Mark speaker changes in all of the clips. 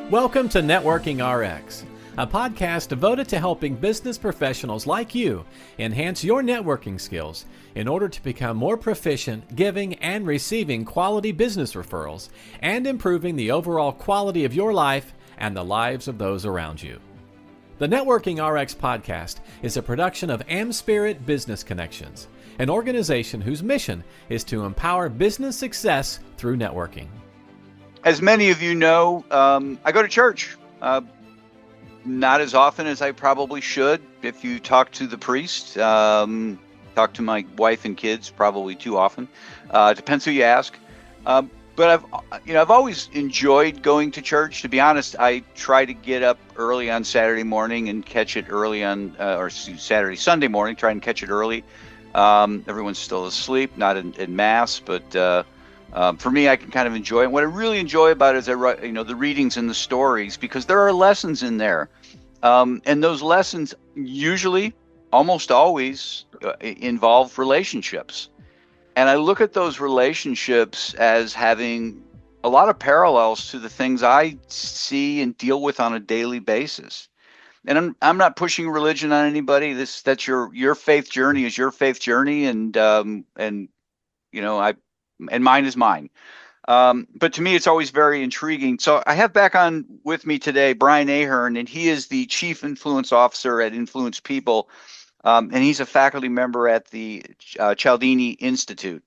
Speaker 1: Welcome to Networking RX, a podcast devoted to helping business professionals like you enhance your networking skills in order to become more proficient giving and receiving quality business referrals and improving the overall quality of your life and the lives of those around you. The Networking RX podcast is a production of AmSpirit Business Connections, an organization whose mission is to empower business success through networking.
Speaker 2: As many of you know, I go to church. Not as often as I probably should. If you talk to the priest, talk to my wife and kids, probably too often. Depends who you ask. But I've always enjoyed going to church. To be honest, I try to get up early on Saturday morning and catch it early on, Sunday morning. Try and catch it early. Everyone's still asleep, not in mass, but. For me, I can kind of enjoy it. What I really enjoy about it is the readings and the stories, because there are lessons in there. And those lessons usually, almost always, involve relationships. And I look at those relationships as having a lot of parallels to the things I see and deal with on a daily basis. And I'm not pushing religion on anybody. That's your faith journey is your faith journey, and mine is mine. But to me, it's always very intriguing. So I have back on with me today Brian Ahern, and he is the Chief Influence Officer at Influence People, and he's a faculty member at the Cialdini Institute.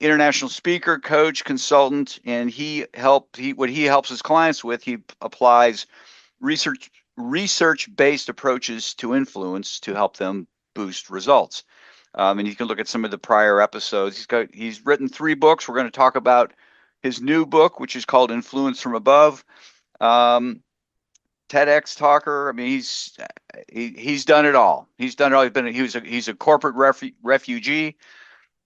Speaker 2: International speaker, coach, consultant, and what he helps his clients with, he applies research-based approaches to influence to help them boost results. And you can look at some of the prior episodes. He's written 3 books. We're going to talk about his new book, which is called Influence from Above. TEDx talker. I mean, he's done it all. He's done it all. He's a corporate refugee.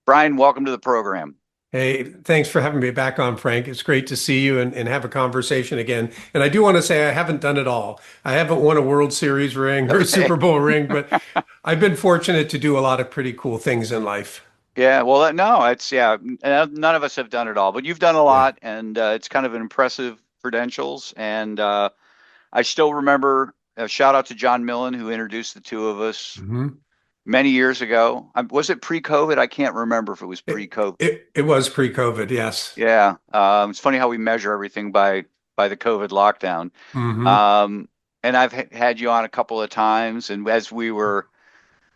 Speaker 2: Brian, welcome to the program.
Speaker 3: Hey, thanks for having me back on, Frank. It's great to see you and have a conversation again. And I do want to say I haven't done it all. I haven't won a World Series ring or a Super Bowl ring, but I've been fortunate to do a lot of pretty cool things in life.
Speaker 2: Yeah, well, none of us have done it all, but you've done a lot, and it's kind of an impressive credentials. And I still remember a shout out to John Millen, who introduced the two of us. Mm-hmm. Many years ago. Was it pre-COVID? I can't remember if it was pre-COVID.
Speaker 3: It was pre-COVID, yes.
Speaker 2: Yeah. It's funny how we measure everything by the COVID lockdown. Mm-hmm. And I've had you on a couple of times, and as we were,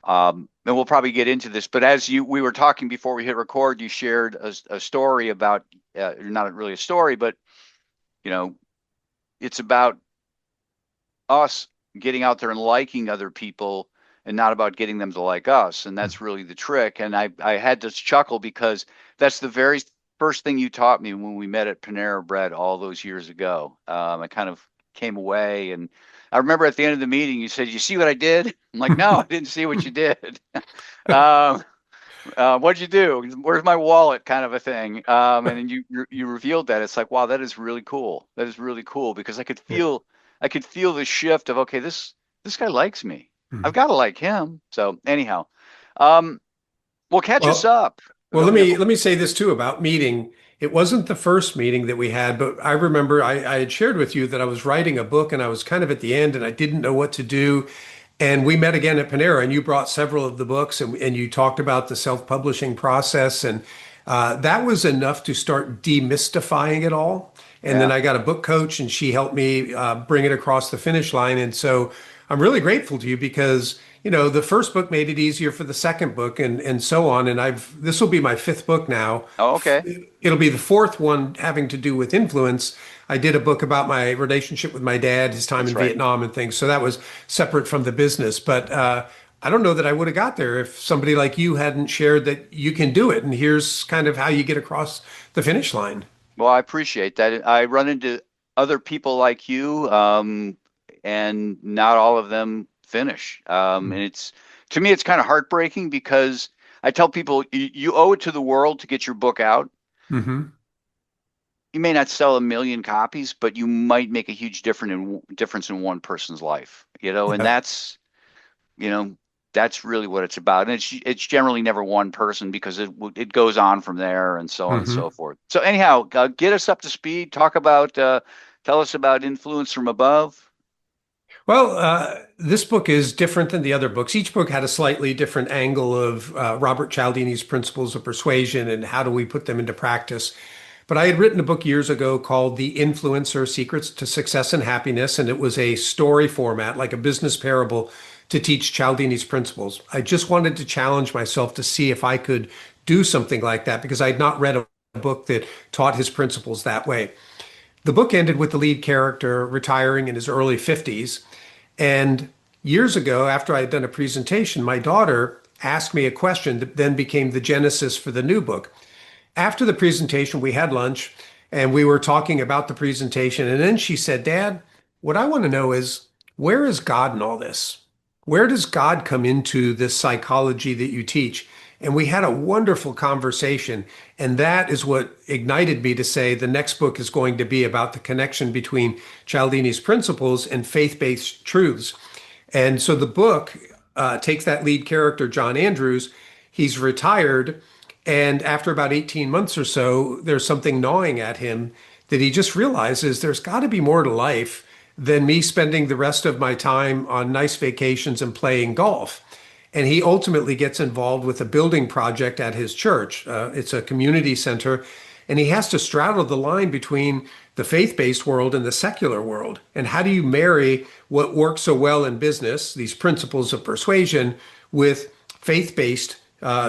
Speaker 2: and we'll probably get into this, but we were talking before we hit record, you shared a story about, not really a story, but, it's about us getting out there and liking other people, and not about getting them to like us. And that's really the trick. And I had to chuckle because that's the very first thing you taught me when we met at Panera Bread all those years ago. I kind of came away, and I remember at the end of the meeting, you said, "You see what I did?" I'm like, "No, I didn't see what you did." What'd you do? Where's my wallet? Kind of a thing. And then you revealed that. It's like, wow, that is really cool. That is really cool, because I could feel the shift of, okay, this guy likes me. I've got to like him. So anyhow, catch us up.
Speaker 3: Well, let me say this too about meeting. It wasn't the first meeting that we had, but I remember I had shared with you that I was writing a book, and I was kind of at the end, and I didn't know what to do. And we met again at Panera, and you brought several of the books, and you talked about the self-publishing process. And that was enough to start demystifying it all. And then I got a book coach, and she helped me bring it across the finish line. And so I'm really grateful to you, because, the first book made it easier for the second book, and so on. And this will be my 5th book now.
Speaker 2: Oh, okay.
Speaker 3: It'll be the 4th one having to do with influence. I did a book about my relationship with my dad, his time in Vietnam and things. So that was separate from the business. But I don't know that I would have got there if somebody like you hadn't shared that you can do it. And here's kind of how you get across the finish line.
Speaker 2: Well, I appreciate that. I run into other people like you, and not all of them finish. And to me, it's kind of heartbreaking, because I tell people you owe it to the world to get your book out. Mm-hmm. You may not sell 1 million copies, but you might make a huge difference in one person's life, and that's really what it's about. And it's generally never one person, because it goes on from there, and so on and so forth. So anyhow, get us up to speed. Talk about tell us about Influence from Above.
Speaker 3: Well, this book is different than the other books. Each book had a slightly different angle of Robert Cialdini's principles of persuasion and how do we put them into practice. But I had written a book years ago called The Influencer Secrets to Success and Happiness, and it was a story format, like a business parable, to teach Cialdini's principles. I just wanted to challenge myself to see if I could do something like that because I had not read a book that taught his principles that way. The book ended with the lead character retiring in his early 50s. And years ago, after I had done a presentation, my daughter asked me a question that then became the genesis for the new book. After the presentation, we had lunch and we were talking about the presentation. And then she said, Dad, what I want to know is, where is God in all this? Where does God come into this psychology that you teach? And we had a wonderful conversation. And that is what ignited me to say the next book is going to be about the connection between Cialdini's principles and faith-based truths. And so the book takes that lead character, John Andrews. He's retired. And after about 18 months or so, there's something gnawing at him that he just realizes there's got to be more to life than me spending the rest of my time on nice vacations and playing golf. And he ultimately gets involved with a building project at his church. It's a community center, and he has to straddle the line between the faith-based world and the secular world. And how do you marry what works so well in business, these principles of persuasion, with faith-based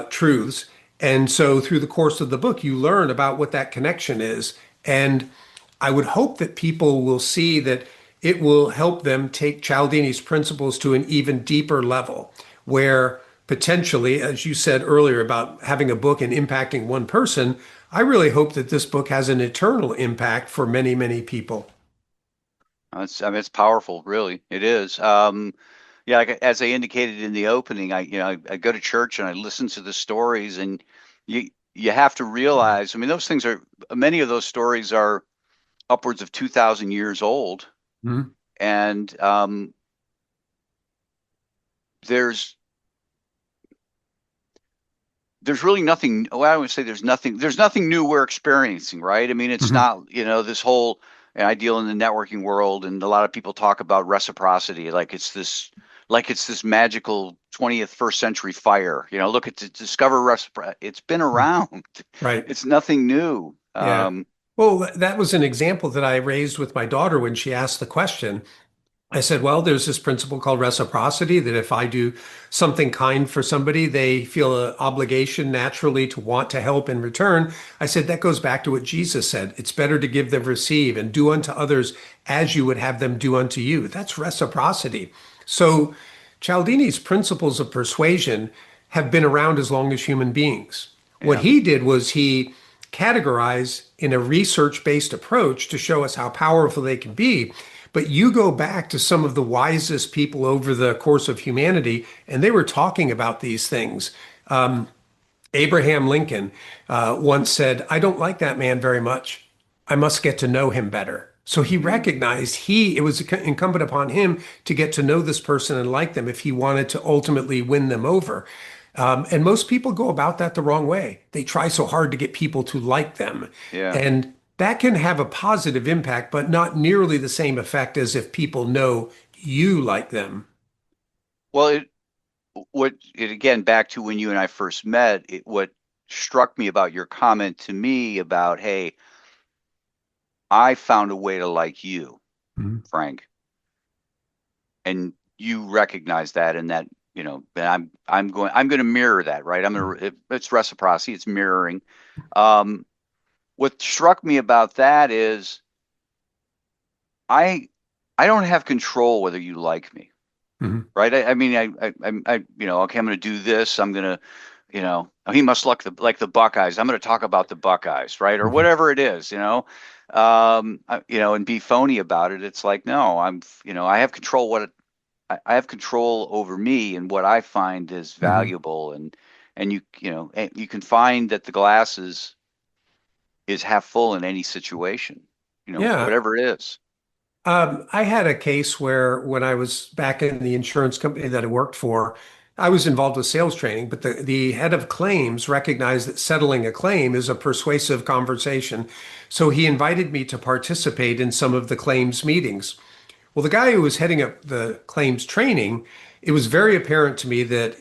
Speaker 3: truths? And so through the course of the book, you learn about what that connection is. And I would hope that people will see that it will help them take Cialdini's principles to an even deeper level, where potentially, as you said earlier about having a book and impacting one person, I really hope that this book has an eternal impact for many, many people.
Speaker 2: It's powerful, really. It is. Yeah, as I indicated in the opening, I go to church and I listen to the stories, and you have to realize, I mean, many of those stories are upwards of 2,000 years old.
Speaker 3: Mhm.
Speaker 2: And there's really nothing. Well, I would say there's nothing new we're experiencing, right? I mean, it's
Speaker 3: Mhm.
Speaker 2: not, this whole, and I deal in the networking world, and a lot of people talk about reciprocity, like it's this magical 20th, first century fire. Look at to discover reciprocity. It's been around.
Speaker 3: Right.
Speaker 2: It's nothing new.
Speaker 3: Yeah. Well, that was an example that I raised with my daughter when she asked the question. I said, well, there's this principle called reciprocity that if I do something kind for somebody, they feel an obligation naturally to want to help in return. I said, that goes back to what Jesus said. It's better to give than receive, and do unto others as you would have them do unto you. That's reciprocity. So Cialdini's principles of persuasion have been around as long as human beings. What
Speaker 2: Yeah.
Speaker 3: he did was he categorized in a research-based approach to show us how powerful they can be. But you go back to some of the wisest people over the course of humanity, and they were talking about these things. Abraham Lincoln once said, I don't like that man very much. I must get to know him better. So he
Speaker 2: Mm.
Speaker 3: recognized it was incumbent upon him to get to know this person and like them if he wanted to ultimately win them over. And most people go about that the wrong way. They try so hard to get people to like them.
Speaker 2: Yeah.
Speaker 3: And that can have a positive impact, but not nearly the same effect as if people know you like them.
Speaker 2: Well, again, back to when you and I first met, what struck me about your comment to me about, hey, I found a way to like you,
Speaker 3: Mhm.
Speaker 2: Frank, and you recognize that, and that, and I'm going to mirror that, right? It's reciprocity, it's mirroring. Um, what struck me about that is I I don't have control whether you like me,
Speaker 3: Mhm.
Speaker 2: right? I mean, okay, I'm going to do this. I'm going to, he must look like the Buckeyes. I'm going to talk about the Buckeyes, right? Or
Speaker 3: Mhm.
Speaker 2: whatever it is, and be phony about it. It's like, no, I have control I have control over me and what I find is
Speaker 3: Mhm.
Speaker 2: valuable. And and you can find that the glass is half full in any situation,
Speaker 3: Yeah.
Speaker 2: whatever it is.
Speaker 3: I had a case where when I was back in the insurance company that I worked for, I was involved with sales training, but the head of claims recognized that settling a claim is a persuasive conversation. So he invited me to participate in some of the claims meetings. Well, the guy who was heading up the claims training, it was very apparent to me that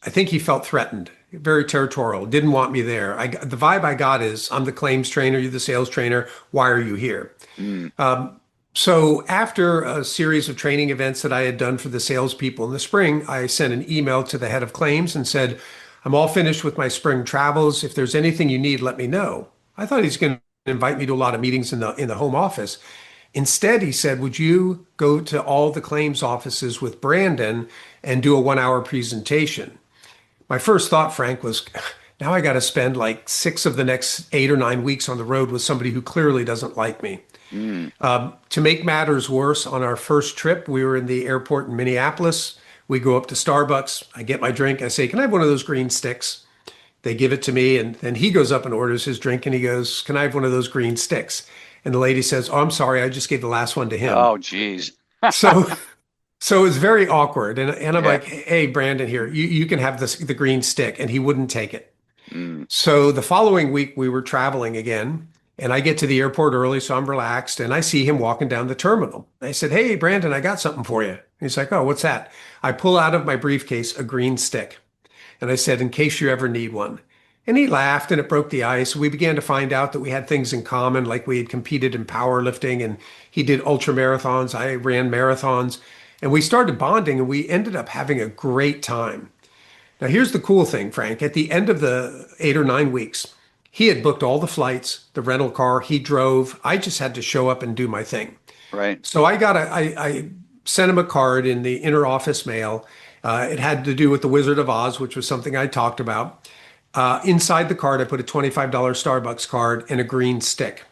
Speaker 3: I think he felt threatened, very territorial, didn't want me there. The vibe I got is, I'm the claims trainer, you're the sales trainer. Why are you here?
Speaker 2: Mm.
Speaker 3: So after a series of training events that I had done for the salespeople in the spring, I sent an email to the head of claims and said, I'm all finished with my spring travels. If there's anything you need, let me know. I thought he's going to invite me to a lot of meetings in the home office. Instead, he said, would you go to all the claims offices with Brandon and do a 1 hour presentation? My first thought, Frank, was now I got to spend like 6 of the next 8 or 9 weeks on the road with somebody who clearly doesn't like me.
Speaker 2: Mm.
Speaker 3: To make matters worse, on our first trip, we were in the airport in Minneapolis. We go up to Starbucks. I get my drink. I say, can I have one of those green sticks? They give it to me. And then he goes up and orders his drink and he goes, can I have one of those green sticks? And the lady says, oh, I'm sorry. I just gave the last one to him.
Speaker 2: Oh, geez.
Speaker 3: So So it was very awkward. And I'm
Speaker 2: Yeah.
Speaker 3: like, hey, Brandon, here, you can have the green stick. And he wouldn't take it.
Speaker 2: Mm.
Speaker 3: So the following week, we were traveling again. And I get to the airport early, so I'm relaxed. And I see him walking down the terminal. I said, hey, Brandon, I got something for you. He's like, oh, what's that? I pull out of my briefcase a green stick. And I said, in case you ever need one. And he laughed and it broke the ice. We began to find out that we had things in common, like we had competed in powerlifting and he did ultra marathons. I ran marathons. And we started bonding and we ended up having a great time. Now, here's the cool thing, Frank. At the end of the 8 or 9 weeks, he had booked all the flights, the rental car, he drove. I just had to show up and do my thing.
Speaker 2: Right.
Speaker 3: So I sent him a card in the inner office mail. It had to do with the Wizard of Oz, which was something I talked about. Inside the card, I put a $25 Starbucks card and a green stick.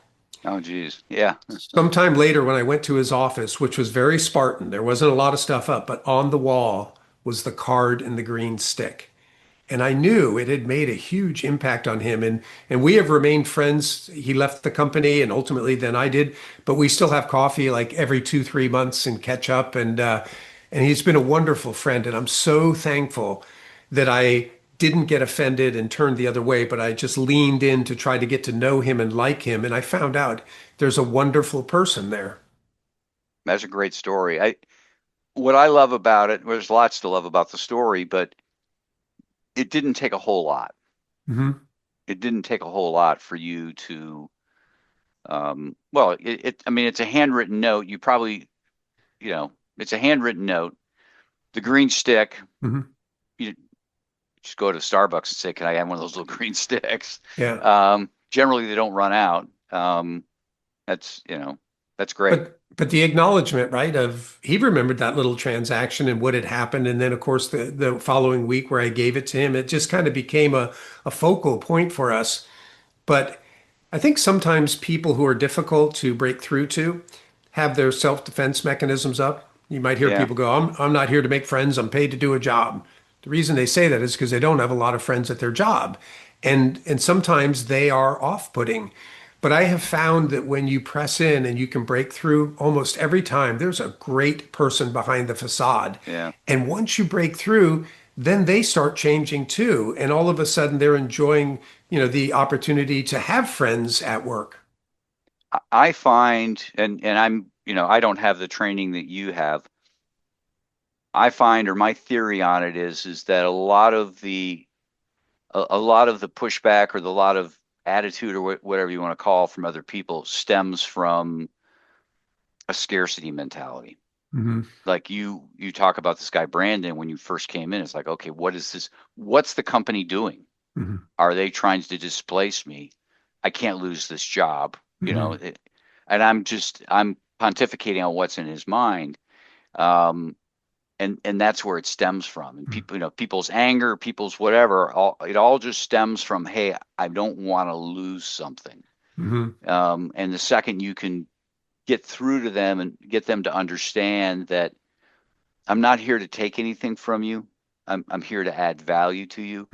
Speaker 2: Oh, geez. Yeah.
Speaker 3: Sometime later, when I went to his office, which was very Spartan, there wasn't a lot of stuff up, but on the wall was the card and the green stick. And I knew it had made a huge impact on him. And we have remained friends. He left the company and ultimately then I did, but we still have coffee like every 2, 3 months and catch up. And he's been a wonderful friend. And I'm so thankful that I didn't get offended and turned the other way, but I just leaned in to try to get to know him and like him. And I found out there's a wonderful person there.
Speaker 2: That's a great story. What I love about it, there's lots to love about the story, but it didn't take a whole lot.
Speaker 3: Hmm.
Speaker 2: It didn't take a whole lot for you to, I mean, it's a handwritten note. You probably, it's a handwritten note. The green stick,
Speaker 3: Hmm.
Speaker 2: you just go to Starbucks and say, can I have one of those little green sticks?
Speaker 3: Yeah.
Speaker 2: Generally they don't run out. That's, that's great.
Speaker 3: But the acknowledgement, right, of he remembered that little transaction and what had happened. And then, of course, the following week where I gave it to him, it just kind of became a focal point for us. But I think sometimes people who are difficult to break through to have their self-defense mechanisms up. You might hear
Speaker 2: Yeah.
Speaker 3: people go, I'm not here to make friends. I'm paid to do a job. The reason they say that is because they don't have a lot of friends at their job. And sometimes they are off-putting. But I have found that when you press in and you can break through almost every time, there's a great person behind the facade.
Speaker 2: Yeah.
Speaker 3: And once you break through, then they start changing too. And all of a sudden they're enjoying, the opportunity to have friends at work.
Speaker 2: I find, and I'm, I don't have the training that you have. I find, or my theory on it is that a lot of the pushback or a lot of attitude or whatever you want to call from other people stems from a scarcity mentality.
Speaker 3: Mm-hmm.
Speaker 2: Like you talk about this guy, Brandon, when you first came in, it's like, okay, what is this? What's the company doing?
Speaker 3: Mm-hmm.
Speaker 2: Are they trying to displace me? I can't lose this job,
Speaker 3: Mm-hmm.
Speaker 2: and I'm pontificating on what's in his mind. And that's where it stems from. And people, people's anger, people's whatever, it all just stems from, hey, I don't want to lose something.
Speaker 3: Mm-hmm.
Speaker 2: And the second you can get through to them and get them to understand that I'm not here to take anything from you, I'm here to add value to you.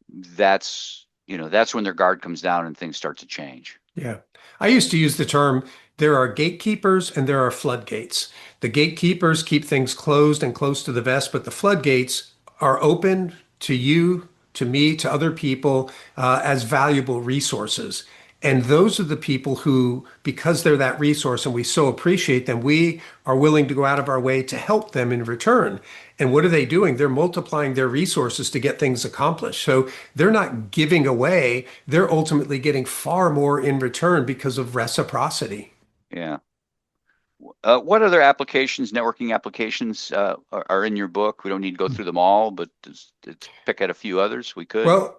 Speaker 2: That's when their guard comes down and things start to change.
Speaker 3: Yeah. I used to use the term, there are gatekeepers and there are floodgates. The gatekeepers keep things closed and close to the vest, but the floodgates are open to you, to me, to other people as valuable resources. And those are the people who, because they're that resource and we so appreciate them, we are willing to go out of our way to help them in return. And what are they doing? They're multiplying their resources to get things accomplished. So they're not giving away, they're ultimately getting far more in return because of reciprocity.
Speaker 2: Yeah. What other applications, networking applications, are in your book? We don't need to go through them all, but let's pick out a few others. We could.
Speaker 3: Well,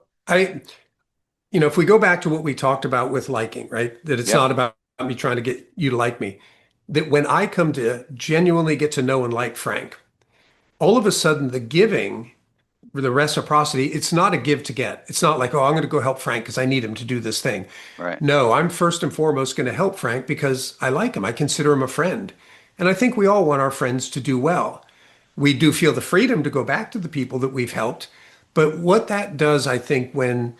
Speaker 3: if we go back to what we talked about with liking, right? That it's
Speaker 2: Yep.
Speaker 3: not about me trying to get you to like me. That when I come to genuinely get to know and like Frank, all of a sudden the giving, the reciprocity, it's not a give to get. It's not like, oh, I'm going to go help Frank because I need him to do this thing.
Speaker 2: Right.
Speaker 3: No, I'm first and foremost going to help Frank because I like him. I consider him a friend. And I think we all want our friends to do well. We do feel the freedom to go back to the people that we've helped. But what that does, I think, when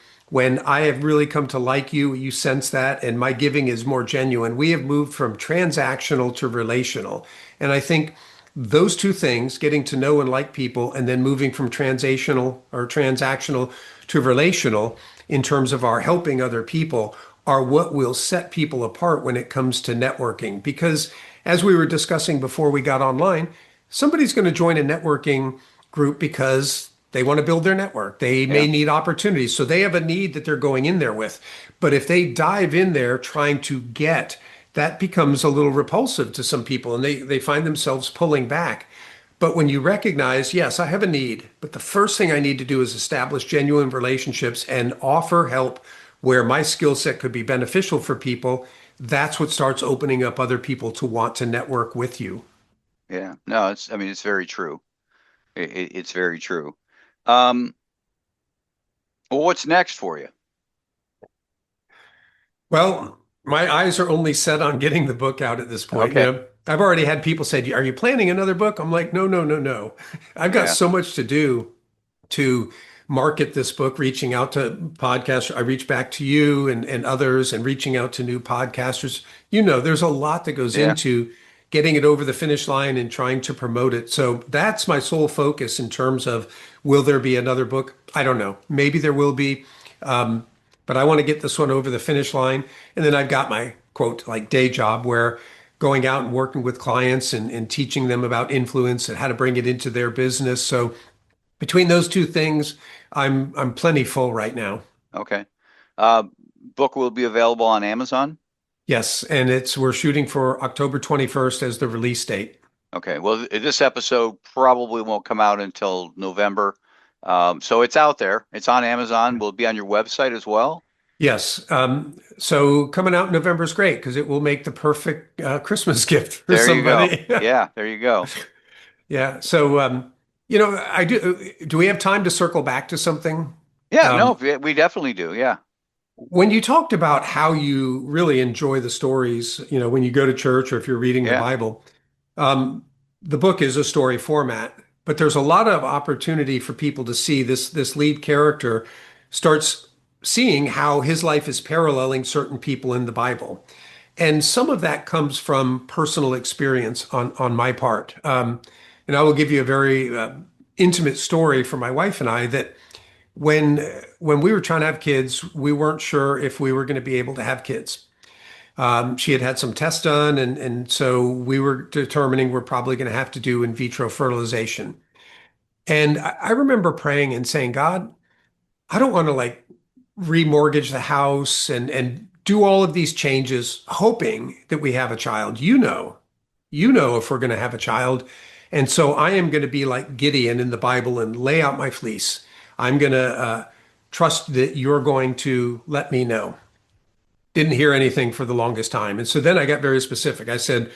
Speaker 3: I have really come to like you, you sense that, and my giving is more genuine. We have moved from transactional to relational. And I think those two things, getting to know and like people, and then moving from transactional to relational in terms of our helping other people, are what will set people apart when it comes to networking. Because as we were discussing before we got online, somebody's going to join a networking group because they want to build their network. They may
Speaker 2: Yeah.
Speaker 3: need opportunities. So they have a need that they're going in there with. But if they dive in there trying to get, that becomes a little repulsive to some people and they find themselves pulling back. But when you recognize, yes, I have a need, but the first thing I need to do is establish genuine relationships and offer help where my skill set could be beneficial for people, that's what starts opening up other people to want to network with you.
Speaker 2: Yeah. No, I mean, it's very true. It's very true. Um, well, what's next for you?
Speaker 3: Well, my eyes are only set on getting the book out at this point.
Speaker 2: Okay.
Speaker 3: I've already had people say, "Are you planning another book?" I'm like, "No, no, no, no. I've got
Speaker 2: Yeah.
Speaker 3: so much to do to market this book, reaching out to podcasts. I reach back to you and others and reaching out to new podcasters. There's a lot that goes
Speaker 2: Yeah.
Speaker 3: into getting it over the finish line and trying to promote it. So that's my sole focus in terms of will there be another book? I don't know. Maybe there will be. But I want to get this one over the finish line. And then I've got my quote, like day job where going out and working with clients and teaching them about influence and how to bring it into their business. So between those two things, I'm plenty full right now.
Speaker 2: Okay. Uh, Book will be available on Amazon.
Speaker 3: Yes, and we're shooting for October 21st as the release date.
Speaker 2: Okay. Well, this episode probably won't come out until November. So it's out there. It's on Amazon. Will it be on your website as well?
Speaker 3: Yes. So coming out in November is great because it will make the perfect Christmas gift for
Speaker 2: There you go.
Speaker 3: somebody.
Speaker 2: Yeah, there you go.
Speaker 3: Yeah. So, I do. Do we have time to circle back to something?
Speaker 2: Yeah, no,
Speaker 3: Um,
Speaker 2: we definitely do. Yeah.
Speaker 3: when you talked about how you really enjoy the stories, when you go to church or if you're reading the
Speaker 2: Yeah.
Speaker 3: Bible, um, the book is a story format, but there's a lot of opportunity for people to see this lead character starts seeing how his life is paralleling certain people in the Bible. And some of that comes from personal experience on my part. And I will give you a very intimate story from my wife and I that when when we were trying to have kids, we weren't sure if we were going to be able to have kids. She had had some tests done, and so we were determining we're probably going to have to do in vitro fertilization. And I remember praying and saying, God, I don't want to like remortgage the house and do all of these changes, hoping that we have a child. You know if we're going to have a child. And so I am going to be like Gideon in the Bible and lay out my fleece. I'm going to trust that you're going to let me know. Didn't hear anything for the longest time. And so then I got very specific. I said,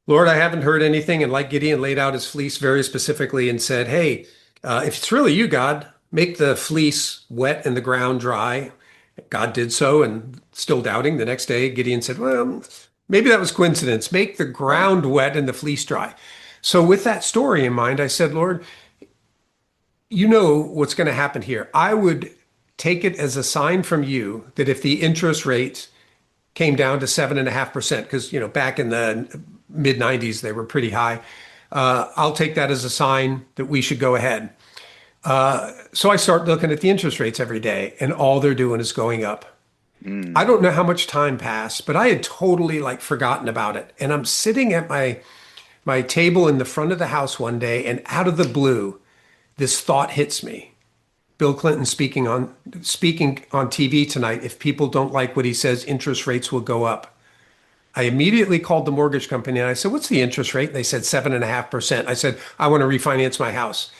Speaker 3: Lord, I haven't heard anything. And like Gideon laid out his fleece very specifically and said, hey, if it's really you, God, make the fleece wet and the ground dry. God did so and still doubting. The next day, Gideon said, well, maybe that was coincidence. Make the
Speaker 2: Right.
Speaker 3: ground wet and the fleece dry. So with that story in mind, I said, Lord, you know what's going to happen here. I would take it as a sign from you that if the interest rate came down to 7.5%, because back in the mid 90s they were pretty high. I'll take that as a sign that we should go ahead. So I start looking at the interest rates every day, and all they're doing is going up. I
Speaker 2: Mm.
Speaker 3: don't know how much time passed, but I had totally like forgotten about it. And I'm sitting at my table in the front of the house one day, and out of the blue, this thought hits me. Bill Clinton speaking on TV tonight. If people don't like what he says, interest rates will go up. I immediately called the mortgage company and I said, "What's the interest rate?" They said 7.5%. I said, "I want to refinance my house."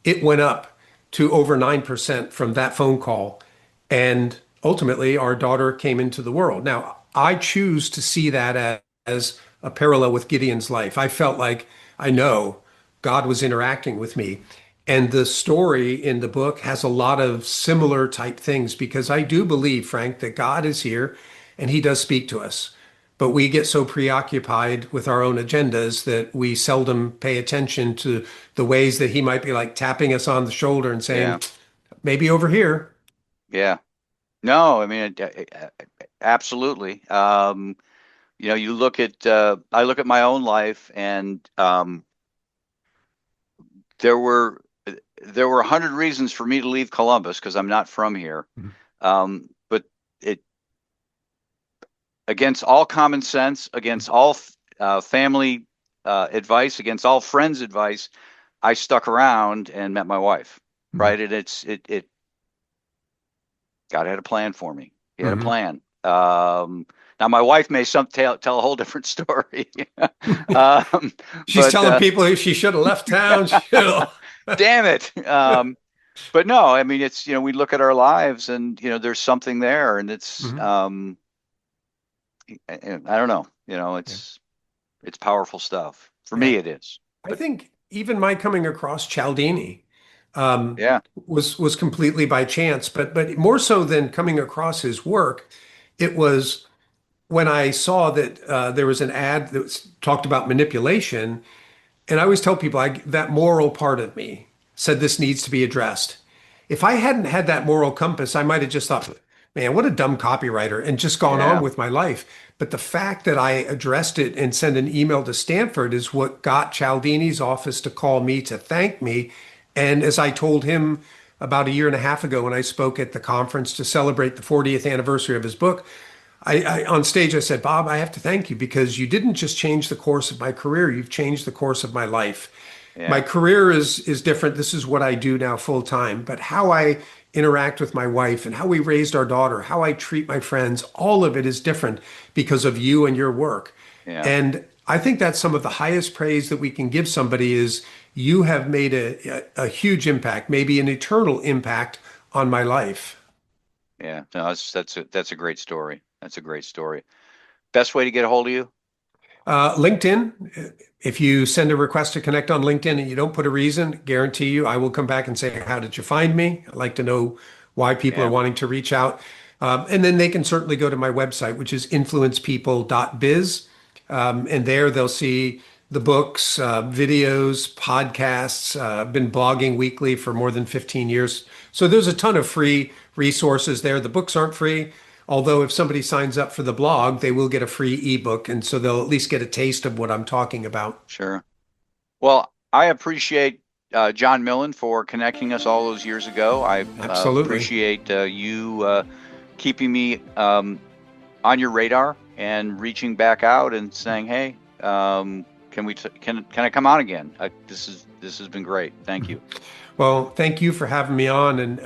Speaker 3: It went up to over 9% from that phone call. And ultimately, our daughter came into the world. Now, I choose to see that as a parallel with Gideon's life. I felt like I know God was interacting with me. And the story in the book has a lot of similar type things because I do believe, Frank, that God is here and he does speak to us. But we get so preoccupied with our own agendas that we seldom pay attention to the ways that he might be like tapping us on the shoulder and
Speaker 2: Yeah.
Speaker 3: saying, maybe over here.
Speaker 2: Yeah. No, I mean, absolutely. You look at, I look at my own life, and there were there were 100 reasons for me to leave Columbus because I'm not from here. But it against all common sense, against all family advice, against all friends' advice, I stuck around and met my wife. Right, and God had a plan for me. He had a
Speaker 3: Mm-hmm.
Speaker 2: plan. Now, my wife may tell a whole different story.
Speaker 3: She's
Speaker 2: But
Speaker 3: telling people she should have left town.
Speaker 2: damn it. But no, I mean, it's, we look at our lives and, there's something there, and it's,
Speaker 3: Mhm.
Speaker 2: I don't know,
Speaker 3: Yeah.
Speaker 2: it's powerful stuff. For
Speaker 3: Yeah.
Speaker 2: me, it is.
Speaker 3: I
Speaker 2: But
Speaker 3: think even my coming across Cialdini um,
Speaker 2: yeah,
Speaker 3: was completely by chance, but more so than coming across his work, it was when I saw that there was an ad that talked about manipulation. And I always tell people that moral part of me said this needs to be addressed. If I hadn't had that moral compass, I might have just thought, man, what a dumb copywriter, and just gone on
Speaker 2: yeah,
Speaker 3: with my life. But the fact that I addressed it and sent an email to Stanford is what got Cialdini's office to call me to thank me. And as I told him about a year and a half ago when I spoke at the conference to celebrate the 40th anniversary of his book, on stage, I said, "Bob, I have to thank you because you didn't just change the course of my career, you've changed the course of my life. My
Speaker 2: yeah,
Speaker 3: career is different. This is what I do now full time, but how I interact with my wife and how we raised our daughter, how I treat my friends, all of it is different because of you and your work."
Speaker 2: yeah,
Speaker 3: And I think that's some of the highest praise that we can give somebody is you have made a huge impact, maybe an eternal impact on my life.
Speaker 2: yeah. No, that's a great story. That's a great story. Best way to get a hold of you?
Speaker 3: LinkedIn, if you send a request to connect on LinkedIn and you don't put a reason, guarantee you I will come back and say, "How did you find me?" I'd like to know why people are
Speaker 2: Yeah,
Speaker 3: wanting to reach out. And then they can certainly go to my website, which is influencepeople.biz. And there they'll see the books, videos, podcasts. I've been blogging weekly for more than 15 years. So there's a ton of free resources there. The books aren't free. Although if somebody signs up for the blog, they will get a free ebook. And so they'll at least get a taste of what I'm talking about.
Speaker 2: sure. Well, I appreciate John Millen for connecting us all those years ago. I
Speaker 3: Absolutely.
Speaker 2: appreciate you keeping me on your radar and reaching back out and saying, "Hey, can I come on again?" This has been great. Thank you.
Speaker 3: Well, thank you for having me on. And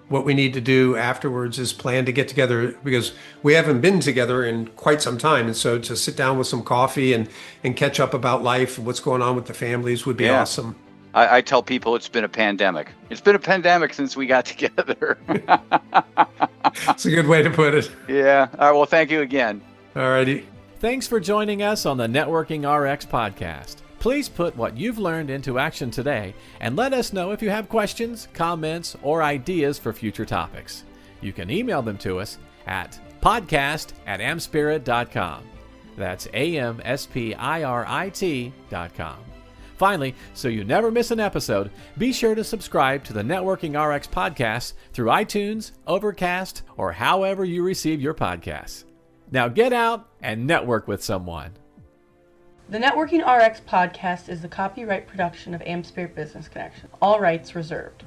Speaker 3: what we need to do afterwards is plan to get together because we haven't been together in quite some time. And so to sit down with some coffee and catch up about life and what's going on with the families would be
Speaker 2: Yeah,
Speaker 3: awesome.
Speaker 2: I tell people it's been a pandemic. It's been a pandemic since we got together.
Speaker 3: It's a good way to put it.
Speaker 2: Yeah. All right. Well, thank you again.
Speaker 3: All righty.
Speaker 1: Thanks for joining us on the Networking RX podcast. Please put what you've learned into action today and let us know if you have questions, comments, or ideas for future topics. You can email them to us at podcast@amspirit.com. That's AMSPIRIT.com. Finally, so you never miss an episode, be sure to subscribe to the Networking RX podcast through iTunes, Overcast, or however you receive your podcasts. Now get out and network with someone.
Speaker 4: The Networking RX podcast is the copyright production of AmSpirit Business Connection. All rights reserved.